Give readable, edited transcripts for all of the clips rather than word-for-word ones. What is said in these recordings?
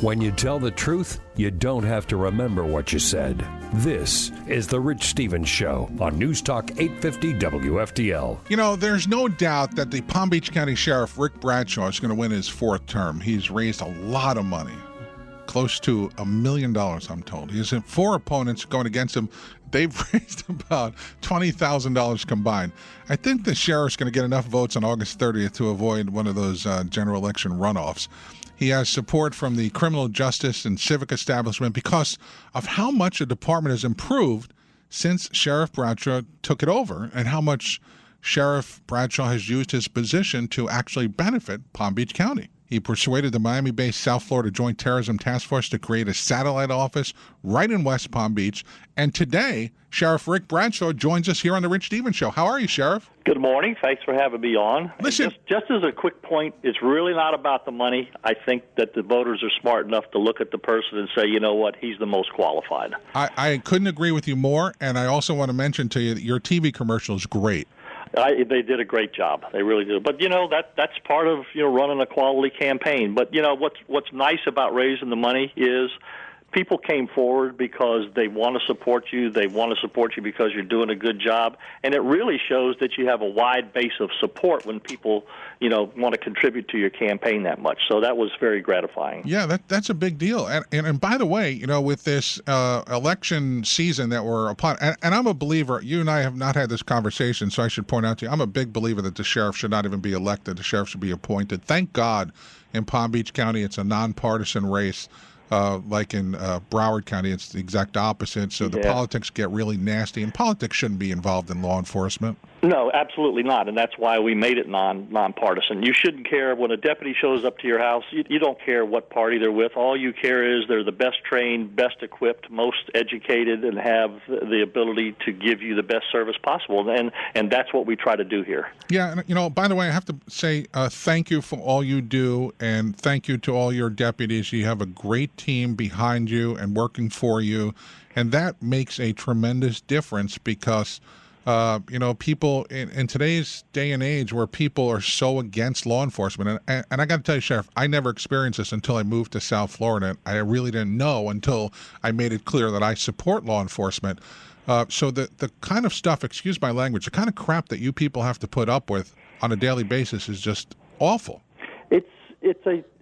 When you tell the truth, you don't have to remember what you said. This is The Rich Stevens Show on News Talk 850 WFTL. You know, there's no doubt that the Palm Beach County Sheriff, Ric Bradshaw, is going to win his fourth term. He's raised a lot of money, close to $1 million, I'm told. He has 4 opponents going against him. They've raised about $20,000 combined. I think the sheriff's going to get enough votes on August 30th to avoid one of those general election runoffs. He has support from the criminal justice and civic establishment because of how much the department has improved since Sheriff Bradshaw took it over and how much Sheriff Bradshaw has used his position to actually benefit Palm Beach County. He persuaded the Miami-based South Florida Joint Terrorism Task Force to create a satellite office right in West Palm Beach. And today, Sheriff Ric Bradshaw joins us here on The Rich Stevens Show. How are you, Sheriff? Good morning. Thanks for having me on. Listen, just as a quick point, it's really not about the money. I think that the voters are smart enough to look at the person and say, you know what, he's the most qualified. I couldn't agree with you more, and I also want to mention to you that your TV commercial is great. They did a great job. They really did. But that's part of running a quality campaign. But what's nice about raising the money is people came forward because they want to support you. They want to support you because you're doing a good job, and it really shows that you have a wide base of support when people want to contribute to your campaign that much. So that was very gratifying. Yeah, that's a big deal. And by the way, with this election season that we're upon, and I'm a believer. You and I have not had this conversation, so I should point out to you, I'm a big believer that the sheriff should not even be elected. The sheriff should be appointed. Thank God, in Palm Beach County, it's a nonpartisan race. Like in Broward County, it's the exact opposite. So the politics get really nasty, and politics shouldn't be involved in law enforcement. No, absolutely not, and that's why we made it nonpartisan. You shouldn't care when a deputy shows up to your house. You don't care what party they're with. All you care is they're the best trained, best equipped, most educated, and have the ability to give you the best service possible. And that's what we try to do here. Yeah, and by the way, I have to say thank you for all you do, and thank you to all your deputies. You have a great team behind you and working for you, and that makes a tremendous difference because people in today's day and age where people are so against law enforcement, and I got to tell you, Sheriff, I never experienced this until I moved to South Florida. I really didn't know until I made it clear that I support law enforcement. So the kind of stuff, excuse my language, the kind of crap that you people have to put up with on a daily basis is just awful.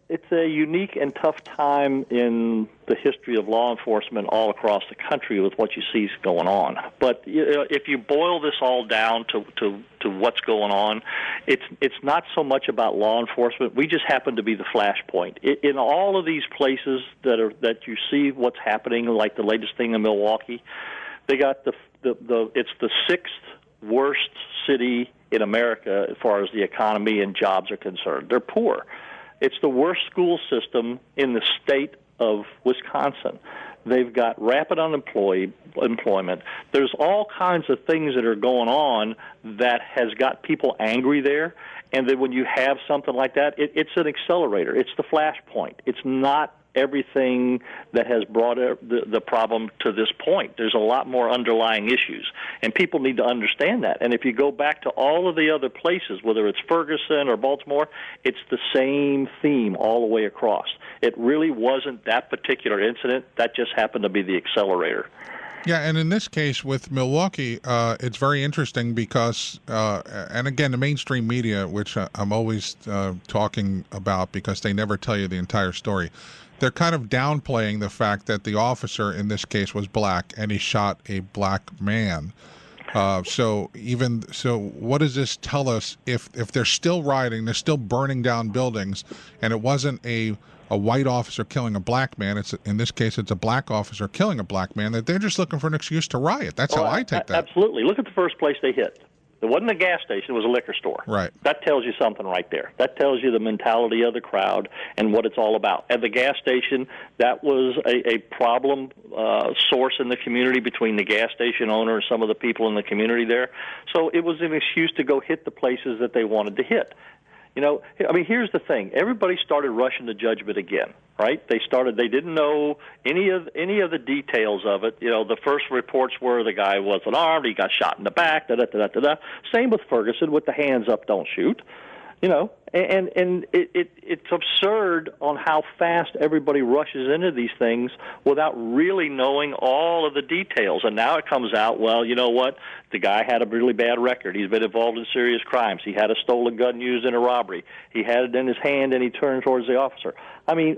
It's a unique and tough time in the history of law enforcement all across the country with what you see is going on. But if you boil this all down to what's going on, it's not so much about law enforcement. We just happen to be the flashpoint. In all of these places that you see what's happening, like the latest thing in Milwaukee, they got it's the 6th worst city in America as far as the economy and jobs are concerned. They're poor. It's the worst school system in the state of Wisconsin. They've got rapid unemployment. There's all kinds of things that are going on that has got people angry there. And then when you have something like that, it's an accelerator. It's the flashpoint. It's not everything that has brought the problem to this point. There's a lot more underlying issues, and people need to understand that. And if you go back to all of the other places, whether it's Ferguson or Baltimore, it's the same theme all the way across. It really wasn't that particular incident. That just happened to be the accelerator. Yeah, and in this case with Milwaukee, it's very interesting because, and again, the mainstream media, which I'm always talking about because they never tell you the entire story, they're kind of downplaying the fact that the officer in this case was black and he shot a black man. So what does this tell us if they're still rioting, they're still burning down buildings, and it wasn't a white officer killing a black man, in this case it's a black officer killing a black man, that they're just looking for an excuse to riot. That's how I take that. Absolutely. Look at the first place they hit. It wasn't a gas station, it was a liquor store. Right. That tells you something right there. That tells you the mentality of the crowd and what it's all about. At the gas station, that was a problem source in the community between the gas station owner and some of the people in the community there. So it was an excuse to go hit the places that they wanted to hit. Here's the thing. Everybody started rushing to judgment again, right? They didn't know any of the details of it. The first reports were the guy wasn't armed, he got shot in the back, da-da-da-da-da. Same with Ferguson with the hands up, don't shoot. And it's absurd on how fast everybody rushes into these things without really knowing all of the details. And now it comes out, well, you know what? The guy had a really bad record. He's been involved in serious crimes. He had a stolen gun used in a robbery. He had it in his hand, and he turned towards the officer. I mean,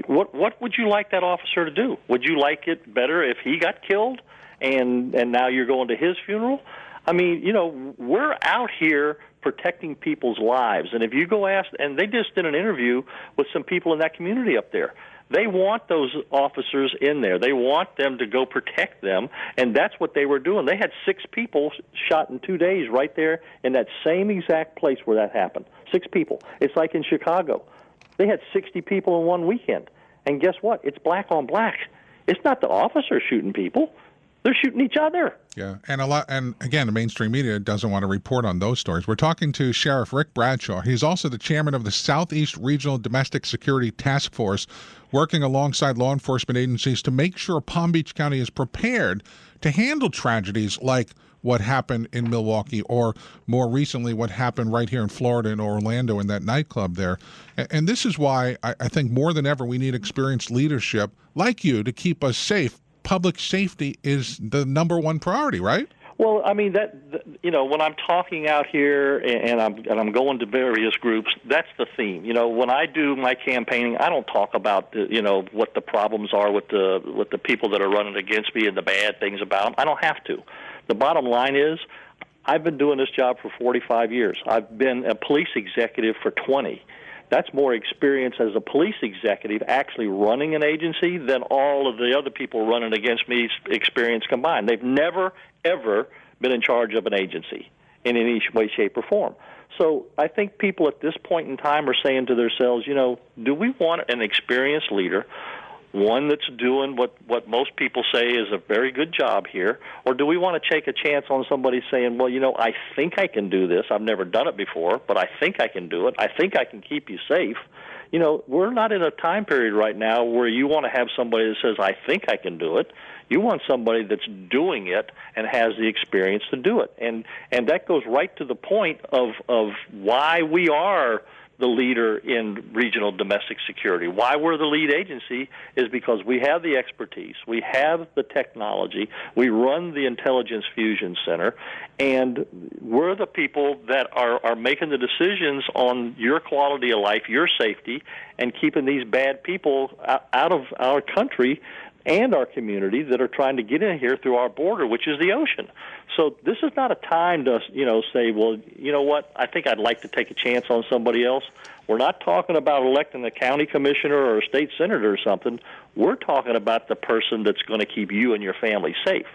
what would you like that officer to do? Would you like it better if he got killed and now you're going to his funeral? I mean, we're out here protecting people's lives. And if you go ask, and they just did an interview with some people in that community up there, they want those officers in there. They want them to go protect them, and that's what they were doing. They had 6 people shot in 2 days right there in that same exact place where that happened. 6 people. It's like in Chicago. They had 60 people in one weekend. And guess what? It's black on black. It's not the officers shooting people. They're shooting each other. Yeah, and again, the mainstream media doesn't want to report on those stories. We're talking to Sheriff Ric Bradshaw. He's also the chairman of the Southeast Regional Domestic Security Task Force, working alongside law enforcement agencies to make sure Palm Beach County is prepared to handle tragedies like what happened in Milwaukee, or more recently what happened right here in Florida in Orlando in that nightclub there. And this is why I think more than ever we need experienced leadership like you to keep us safe. Public safety is the number one priority, right? Well, I mean when I'm talking out here and I'm going to various groups, that's the theme. When I do my campaigning, I don't talk about what the problems are with the people that are running against me and the bad things about them. I don't have to. The bottom line is, I've been doing this job for 45 years. I've been a police executive for 20. That's more experience as a police executive actually running an agency than all of the other people running against me's experience combined. They've never, ever been in charge of an agency in any way, shape, or form. So I think people at this point in time are saying to themselves, do we want an experienced leader, one that's doing what most people say is a very good job here, or do we want to take a chance on somebody saying, well, I think I can do this. I've never done it before, but I think I can do it. I think I can keep you safe. We're not in a time period right now where you want to have somebody that says, I think I can do it. You want somebody that's doing it and has the experience to do it. And that goes right to the point of why we are the leader in regional domestic security. Why we're the lead agency is because we have the expertise, we have the technology, we run the Intelligence Fusion Center, and we're the people that are making the decisions on your quality of life, your safety, and keeping these bad people out of our country and our community that are trying to get in here through our border, which is the ocean. So this is not a time to, say, well, you know what, I think I'd like to take a chance on somebody else. We're not talking about electing a county commissioner or a state senator or something. We're talking about the person that's going to keep you and your family safe.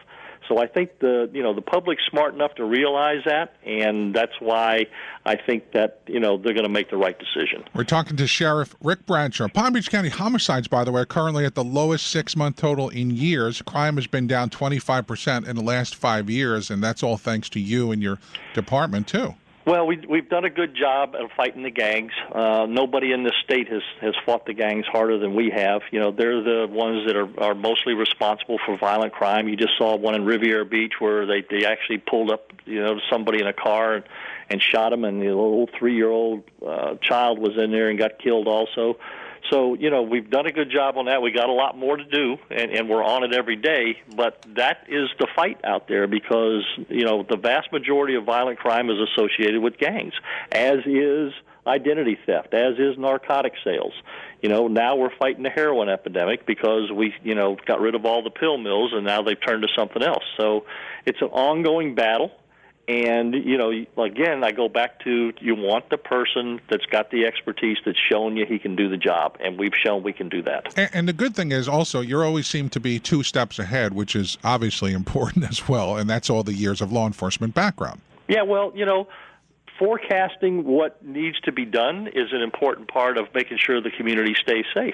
So I think the public's smart enough to realize that, and that's why I think that they're going to make the right decision. We're talking to Sheriff Ric Bradshaw. Palm Beach County homicides, by the way, are currently at the lowest 6-month total in years. Crime has been down 25% in the last 5 years, and that's all thanks to you and your department too. Well, we've done a good job of fighting the gangs. Nobody in this state has fought the gangs harder than we have. They're the ones that are mostly responsible for violent crime. You just saw one in Riviera Beach where they actually pulled up somebody in a car and shot him, and the little 3-year-old child was in there and got killed also. So, we've done a good job on that. We got a lot more to do, and we're on it every day. But that is the fight out there because, the vast majority of violent crime is associated with gangs, as is identity theft, as is narcotic sales. Now we're fighting the heroin epidemic because we, got rid of all the pill mills, and now they've turned to something else. So it's an ongoing battle. And, again, I go back to you want the person that's got the expertise that's showing you he can do the job, and we've shown we can do that. And the good thing is also you always seem to be 2 steps ahead, which is obviously important as well, and that's all the years of law enforcement background. Yeah, well, forecasting what needs to be done is an important part of making sure the community stays safe.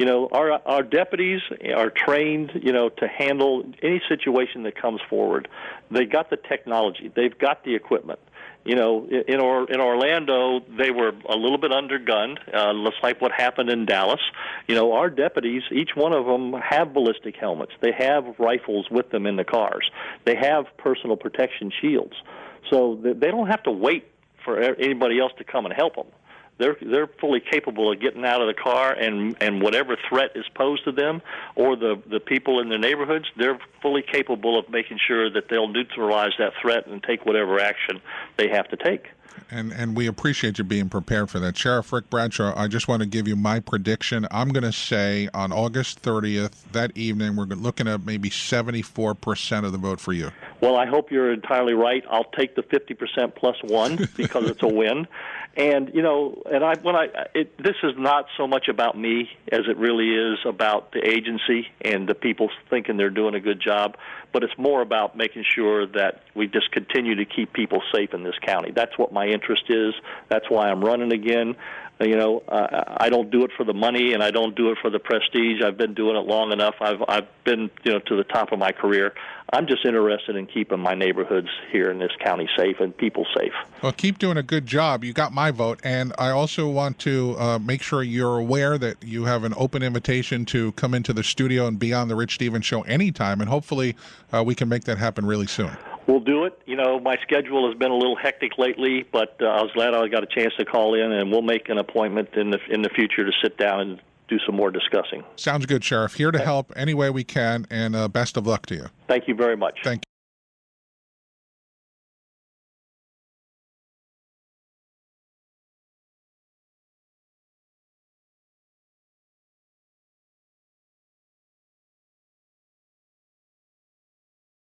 Our deputies are trained, to handle any situation that comes forward. They got the technology. They've got the equipment. In Orlando, they were a little bit undergunned, just like what happened in Dallas. Our deputies, each one of them have ballistic helmets. They have rifles with them in the cars. They have personal protection shields. So they don't have to wait for anybody else to come and help them. They're fully capable of getting out of the car, and whatever threat is posed to them or the people in their neighborhoods, they're fully capable of making sure that they'll neutralize that threat and take whatever action they have to take. And we appreciate you being prepared for that. Sheriff Ric Bradshaw, I just want to give you my prediction. I'm going to say on August 30th, that evening, we're looking at maybe 74% of the vote for you. Well, I hope you're entirely right. I'll take the 50% plus one because it's a win. And, you know, this is not so much about me as it really is about the agency and the people thinking they're doing a good job, but it's more about making sure that we just continue to keep people safe in this county. That's what my interest is. That's why I'm running again. You know, I don't do it for the money, and I don't do it for the prestige. I've been doing it long enough. I've been, you know, to the top of my career. I'm just interested in keeping my neighborhoods here in this county safe and people safe. Well, keep doing a good job. You got my vote, and I also want to make sure you're aware that you have an open invitation to come into the studio and be on the Rich Stevens Show anytime, and hopefully we can make that happen really soon. We'll do it. You know, my schedule has been a little hectic lately, but I was glad I got a chance to call in, and we'll make an appointment in the future to sit down and do some more discussing. Sounds good, Sheriff. Here to help any way we can, and best of luck to you. Thank you very much. Thank you.